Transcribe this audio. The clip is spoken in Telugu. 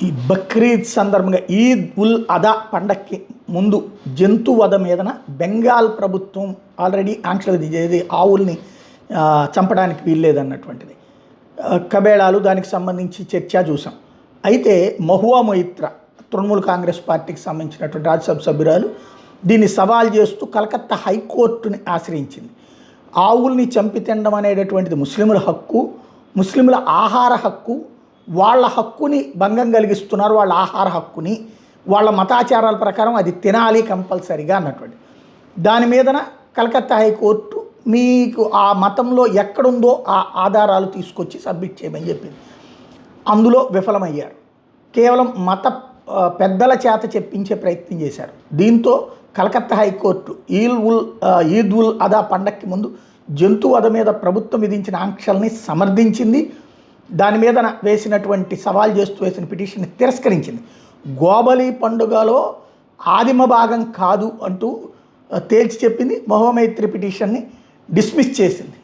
ఈ బక్రీద్ సందర్భంగా ఈద్ ఉల్ అదా పండక్కి ముందు జంతు వధ మీదన బెంగాల్ ప్రభుత్వం ఆల్రెడీ ఆంక్షలు విధించేది, ఆవుల్ని చంపడానికి వీల్లేదన్నటువంటిది. కబేళాలు దానికి సంబంధించి చర్చ చూసాం. అయితే మహువా మొయిత్రా తృణమూల్ కాంగ్రెస్ పార్టీకి సంబంధించినటువంటి రాజ్యసభ సభ్యురాలు దీన్ని సవాల్ చేస్తూ కలకత్తా హైకోర్టుని ఆశ్రయించింది. ఆవుల్ని చంపి తినడం అనేటటువంటిది ముస్లింల హక్కు, ముస్లింల ఆహార హక్కు, వాళ్ళ హక్కుని భంగం కలిగిస్తున్నారు, వాళ్ళ ఆహార హక్కుని, వాళ్ళ మతాచారాల ప్రకారం అది తినాలి కంపల్సరీగా అన్నటువంటి దాని మీదన కలకత్తా హైకోర్టు మీకు ఆ మతంలో ఎక్కడుందో ఆ ఆధారాలు తీసుకొచ్చి సబ్మిట్ చేయమని చెప్పింది. అందులో విఫలమయ్యారు. కేవలం మత పెద్దల చేత చెప్పించే ప్రయత్నం చేశారు. దీంతో కలకత్తా హైకోర్టు ఈద్ ఉల్ అదా పండక్కి ముందు జంతు వధ మీద ప్రభుత్వం విధించిన ఆంక్షల్ని సమర్థించింది. దాని మీద వేసినటువంటి సవాల్ చేస్తూ వేసిన పిటిషన్ని తిరస్కరించింది. గోబలి పండుగలో ఆదిమ భాగం కాదు అంటూ తేల్చి చెప్పింది. మహువా మొయిత్రా పిటిషన్ని డిస్మిస్ చేసింది.